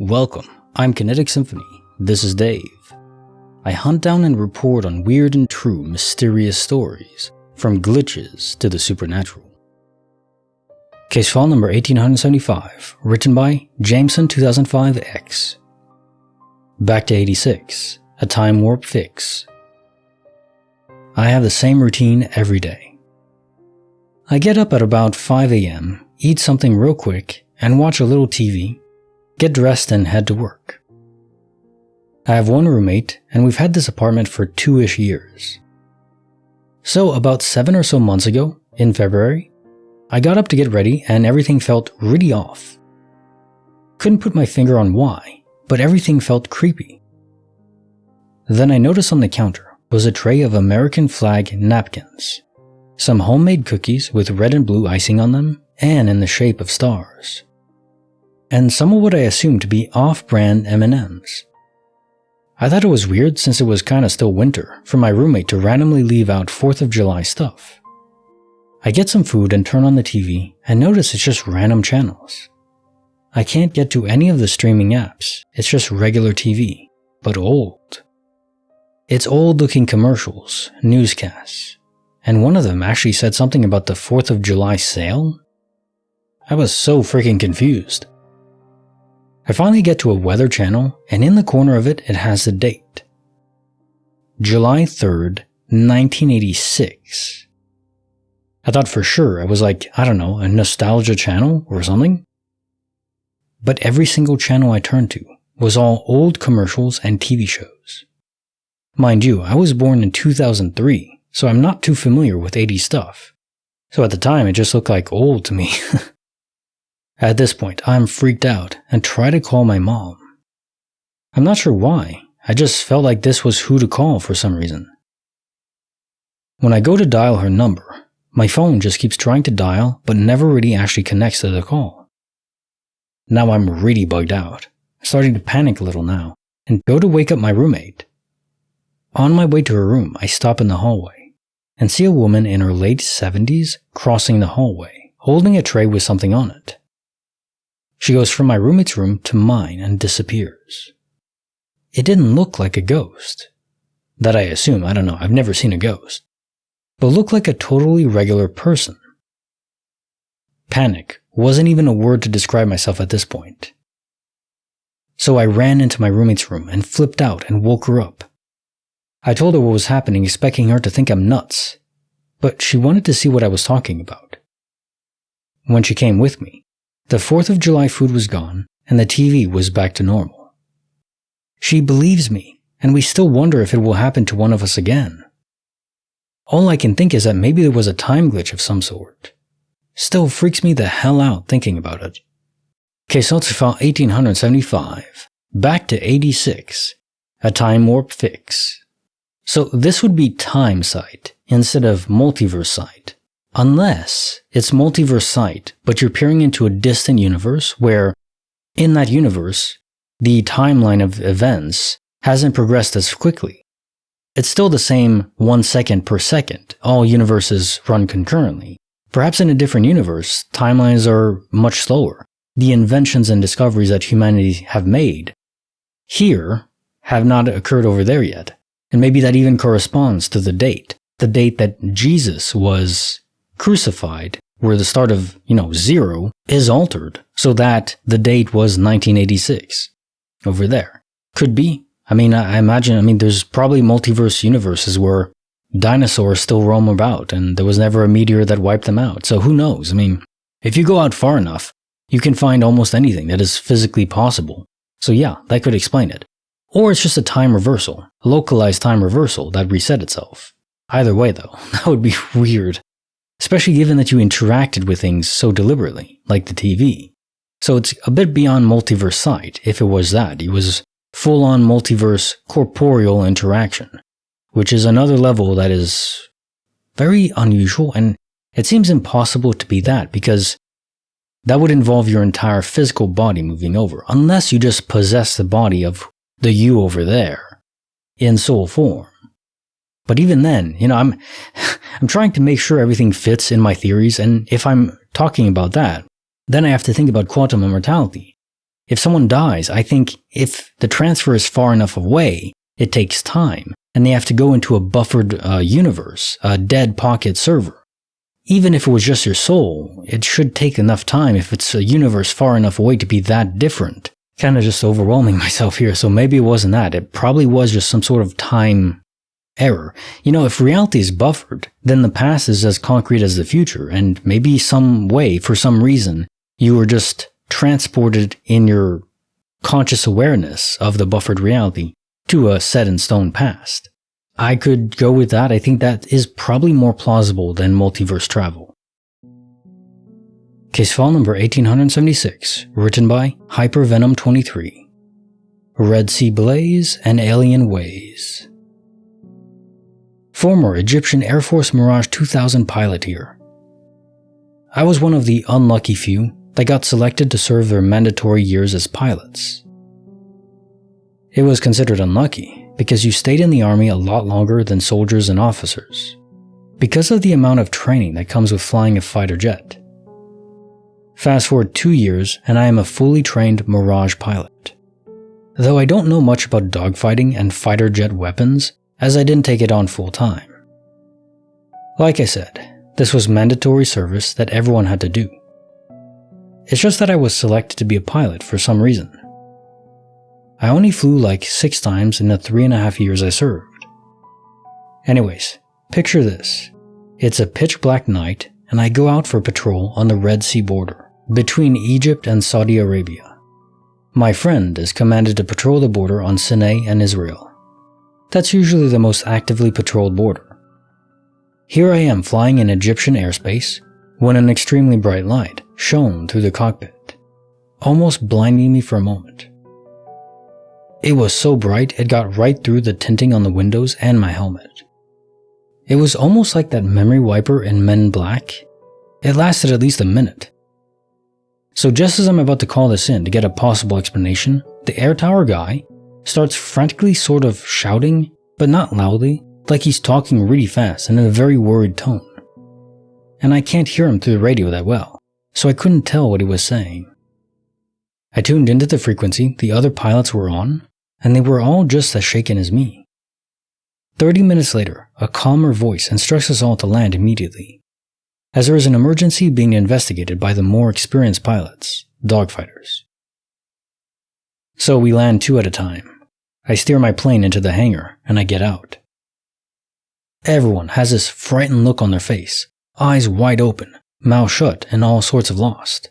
Welcome, I'm Kinetic Symphony. This is Dave. I hunt down and report on weird and true mysterious stories, from glitches to the supernatural. Case file number 1875, written by Jameson 2005X. Back to 86, a time warp fix. I have the same routine every day. I get up at about 5 a.m., eat something real quick, and watch a little TV, get dressed and head to work. I have one roommate, and we've had this apartment for 2-ish years. So about 7 or so months ago, in February, I got up to get ready and everything felt really off. Couldn't put my finger on why, but everything felt creepy. Then I noticed on the counter was a tray of American flag napkins, some homemade cookies with red and blue icing on them and in the shape of stars, and some of what I assumed to be off-brand M&Ms. I thought it was weird since it was kinda still winter for my roommate to randomly leave out 4th of July stuff. I get some food and turn on the TV and notice it's just random channels. I can't get to any of the streaming apps, it's just regular TV, but old. It's old-looking commercials, newscasts, and one of them actually said something about the 4th of July sale. I was so freaking confused. I finally get to a weather channel, and in the corner of it, it has the date. July 3rd, 1986. I thought for sure it was like, I don't know, a nostalgia channel or something. But every single channel I turned to was all old commercials and TV shows. Mind you, I was born in 2003, so I'm not too familiar with 80s stuff. So at the time, it just looked like old to me. At this point, I'm freaked out and try to call my mom. I'm not sure why, I just felt like this was who to call for some reason. When I go to dial her number, my phone just keeps trying to dial but never really actually connects to the call. Now I'm really bugged out, starting to panic a little now, and go to wake up my roommate. On my way to her room, I stop in the hallway and see a woman in her late 70s crossing the hallway, holding a tray with something on it. She goes from my roommate's room to mine and disappears. It didn't look like a ghost. That I assume, I don't know, I've never seen a ghost. But looked like a totally regular person. Panic wasn't even a word to describe myself at this point. So I ran into my roommate's room and flipped out and woke her up. I told her what was happening, expecting her to think I'm nuts, but she wanted to see what I was talking about. When she came with me, the 4th of July food was gone, and the TV was back to normal. She believes me, and we still wonder if it will happen to one of us again. All I can think is that maybe there was a time glitch of some sort. Still freaks me the hell out thinking about it. Case file 1875, back to 86, a time warp fix. So this would be time site instead of multiverse site. Unless it's multiverse site, but you're peering into a distant universe where, in that universe, the timeline of events hasn't progressed as quickly. It's still the same 1 second per second. All universes run concurrently. Perhaps in a different universe, timelines are much slower. The inventions and discoveries that humanity have made here have not occurred over there yet. And maybe that even corresponds to the date that Jesus was crucified, where the start of, 0 is altered, so that the date was 1986 over there. Could be. I imagine there's probably multiverse universes where dinosaurs still roam about and there was never a meteor that wiped them out. So who knows? If you go out far enough, you can find almost anything that is physically possible. So yeah, that could explain it. Or it's just a time reversal, a localized time reversal that reset itself. Either way though, that would be weird. Especially given that you interacted with things so deliberately, like the TV. So it's a bit beyond multiverse site, if it was that. It was full-on multiverse corporeal interaction, which is another level that is very unusual, and it seems impossible to be that, because that would involve your entire physical body moving over, unless you just possess the body of the you over there, in soul form. But even then, I'm trying to make sure everything fits in my theories, and if I'm talking about that, then I have to think about quantum immortality. if someone dies, I think if the transfer is far enough away, it takes time, and they have to go into a buffered universe, a dead pocket server. Even if it was just your soul, it should take enough time if it's a universe far enough away to be that different. Kind of just overwhelming myself here, so maybe it wasn't that. It probably was just some sort of time error. If reality is buffered, then the past is as concrete as the future, and maybe some way, for some reason, you were just transported in your conscious awareness of the buffered reality to a set-in-stone past. I could go with that. I think that is probably more plausible than multiverse travel. Case file number 1876, written by Hypervenom23. Red Sea Blaze and Alien Ways. Former Egyptian Air Force Mirage 2000 pilot here. I was one of the unlucky few that got selected to serve their mandatory years as pilots. It was considered unlucky because you stayed in the army a lot longer than soldiers and officers, because of the amount of training that comes with flying a fighter jet. Fast forward 2 years and I am a fully trained Mirage pilot. Though I don't know much about dogfighting and fighter jet weapons, as I didn't take it on full time. Like I said, this was mandatory service that everyone had to do. It's just that I was selected to be a pilot for some reason. I only flew like 6 times in the 3.5 years I served. Anyways, picture this. It's a pitch black night and I go out for patrol on the Red Sea border, between Egypt and Saudi Arabia. My friend is commanded to patrol the border on Sinai and Israel. That's usually the most actively patrolled border. Here I am flying in Egyptian airspace when an extremely bright light shone through the cockpit, almost blinding me for a moment. It was so bright it got right through the tinting on the windows and my helmet. It was almost like that memory wiper in Men in Black. It lasted at least a minute. So just as I'm about to call this in to get a possible explanation, the air tower guy starts frantically sort of shouting, but not loudly, like he's talking really fast and in a very worried tone. And I can't hear him through the radio that well, so I couldn't tell what he was saying. I tuned into the frequency the other pilots were on, and they were all just as shaken as me. 30 minutes later, a calmer voice instructs us all to land immediately, as there is an emergency being investigated by the more experienced pilots, dogfighters. So we land 2 at a time. I steer my plane into the hangar, and I get out. Everyone has this frightened look on their face, eyes wide open, mouth shut, and all sorts of lost.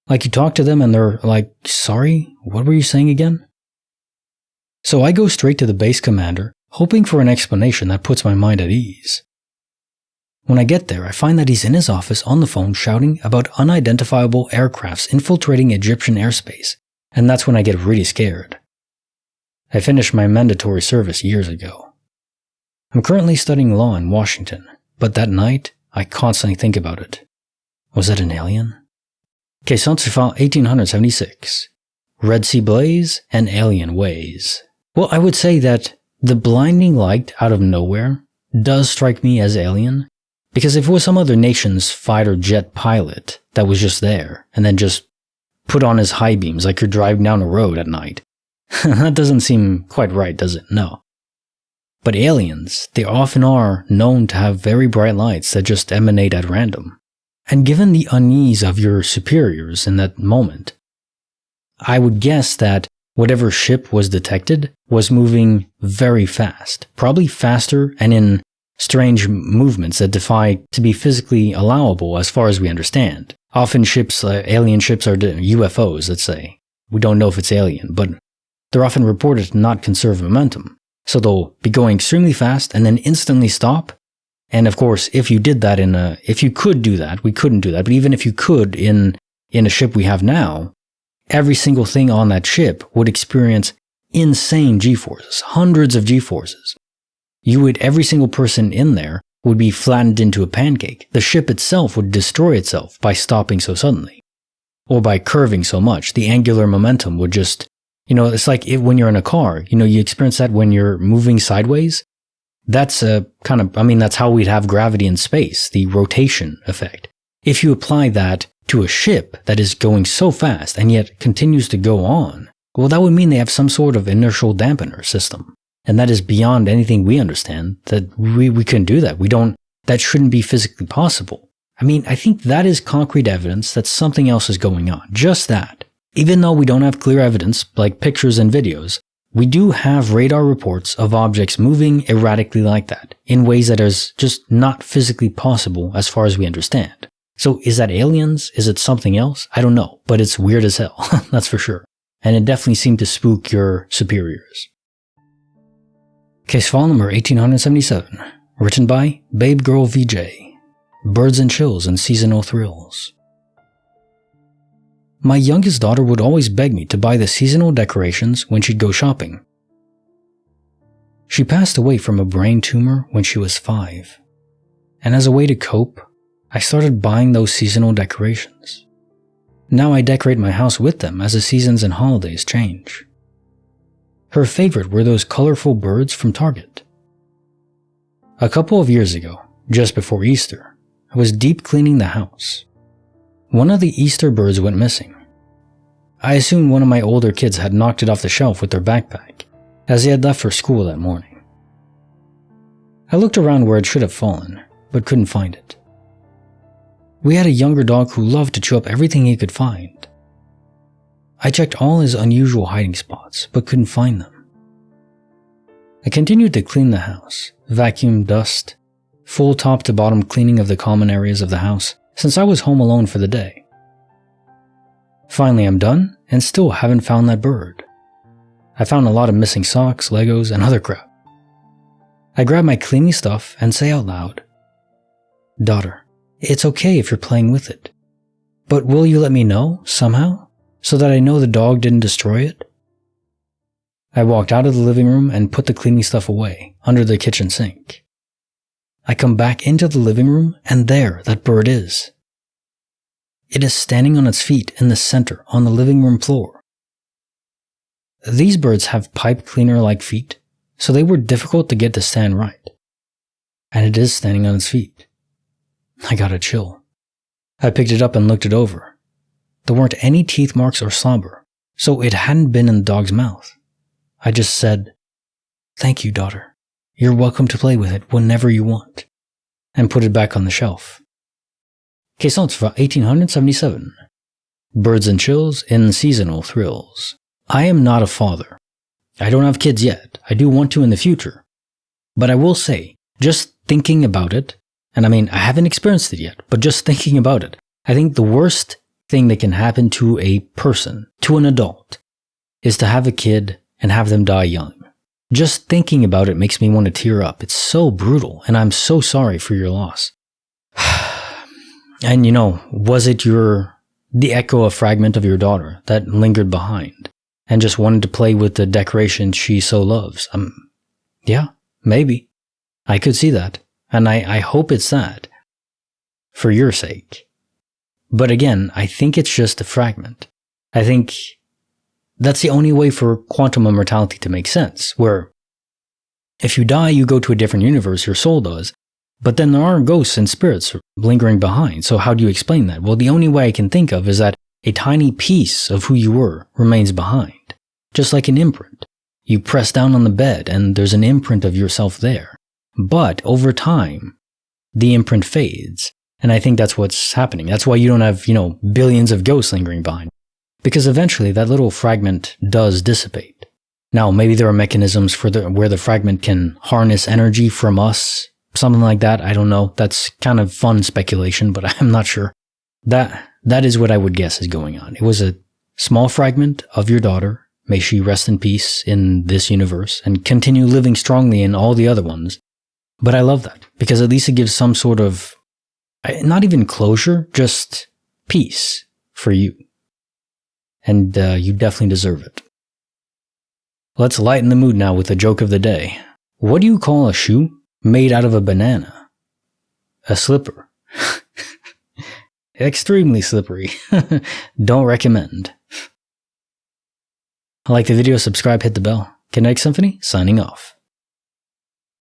Like you talk to them and they're like, "Sorry, what were you saying again?" So I go straight to the base commander, hoping for an explanation that puts my mind at ease. When I get there, I find that he's in his office on the phone shouting about unidentifiable aircrafts infiltrating Egyptian airspace, and that's when I get really scared. I finished my mandatory service years ago. I'm currently studying law in Washington, but that night, I constantly think about it. Was it an alien? Case file 1876. Red Sea Blaze and Alien Ways. Well, I would say that the blinding light out of nowhere does strike me as alien, because if it was some other nation's fighter jet pilot that was just there, and then just put on his high beams like you're driving down a road at night, that doesn't seem quite right, does it? No. But aliens, they often are known to have very bright lights that just emanate at random. And given the unease of your superiors in that moment, I would guess that whatever ship was detected was moving very fast, probably faster and in strange movements that defy to be physically allowable as far as we understand. Often ships, alien ships are UFOs, let's say. We don't know if it's alien, but they're often reported to not conserve momentum. So they'll be going extremely fast and then instantly stop. And of course, if you did that if you could do that, we couldn't do that, but even if you could in a ship we have now, every single thing on that ship would experience insane G-forces, hundreds of G-forces. Every single person in there would be flattened into a pancake. The ship itself would destroy itself by stopping so suddenly. Or by curving so much. The angular momentum would just, it's like when you're in a car, you experience that when you're moving sideways. That's that's how we'd have gravity in space, the rotation effect. If you apply that to a ship that is going so fast and yet continues to go on, well, that would mean they have some sort of inertial dampener system. And that is beyond anything we understand, that we couldn't do that. That shouldn't be physically possible. I mean, I think that is concrete evidence that something else is going on. Just that. Even though we don't have clear evidence, like pictures and videos, we do have radar reports of objects moving erratically like that, in ways that is just not physically possible as far as we understand. So is that aliens? Is it something else? I don't know, but it's weird as hell, that's for sure. And it definitely seemed to spook your superiors. Case file number 1877, written by babegirlvj. Birds and chills and seasonal thrills. My youngest daughter would always beg me to buy the seasonal decorations when she'd go shopping. She passed away from a brain tumor when she was 5, and as a way to cope, I started buying those seasonal decorations. Now I decorate my house with them as the seasons and holidays change. Her favorite were those colorful birds from Target. A couple of years ago, just before Easter, I was deep cleaning the house. One of the Easter birds went missing. I assumed one of my older kids had knocked it off the shelf with their backpack, as they had left for school that morning. I looked around where it should have fallen, but couldn't find it. We had a younger dog who loved to chew up everything he could find. I checked all his unusual hiding spots, but couldn't find them. I continued to clean the house, vacuum, dust, full top to bottom cleaning of the common areas of the house, since I was home alone for the day. Finally, I'm done and still haven't found that bird. I found a lot of missing socks, Legos, and other crap. I grab my cleaning stuff and say out loud, "Daughter, it's okay if you're playing with it, but will you let me know, somehow, so that I know the dog didn't destroy it?" I walked out of the living room and put the cleaning stuff away, under the kitchen sink. I come back into the living room, and there that bird is. It is standing on its feet in the center on the living room floor. These birds have pipe cleaner-like feet, so they were difficult to get to stand right. And it is standing on its feet. I got a chill. I picked it up and looked it over. There weren't any teeth marks or slobber, so it hadn't been in the dog's mouth. I just said, "Thank you, daughter. You're welcome to play with it whenever you want," and put it back on the shelf. Case notes for 1877. Birds and chills in seasonal thrills. I am not a father. I don't have kids yet. I do want to in the future. But I will say, just thinking about it, and I mean, I haven't experienced it yet, but just thinking about it, I think the worst thing that can happen to a person, to an adult, is to have a kid and have them die young. Just thinking about it makes me want to tear up. It's so brutal, and I'm so sorry for your loss. And was it the echo, a fragment of your daughter that lingered behind and just wanted to play with the decorations she so loves? Yeah, maybe. I could see that. And I hope it's that. For your sake. But again, I think it's just a fragment. I think that's the only way for quantum immortality to make sense, where if you die, you go to a different universe, your soul does, but then there are ghosts and spirits lingering behind, so how do you explain that? Well, the only way I can think of is that a tiny piece of who you were remains behind, just like an imprint. You press down on the bed and there's an imprint of yourself there, but over time, the imprint fades, and I think that's what's happening. That's why you don't have, billions of ghosts lingering behind. Because eventually that little fragment does dissipate. Now, maybe there are mechanisms for where the fragment can harness energy from us, something like that. I don't know. That's kind of fun speculation, but I'm not sure. That is what I would guess is going on. It was a small fragment of your daughter. May she rest in peace in this universe and continue living strongly in all the other ones. But I love that because at least it gives some sort of, not even closure, just peace for you. And you definitely deserve it. Let's lighten the mood now with the joke of the day. What do you call a shoe made out of a banana? A slipper. Extremely slippery. Don't recommend. Like the video, subscribe, hit the bell. Kinetic Symphony, signing off.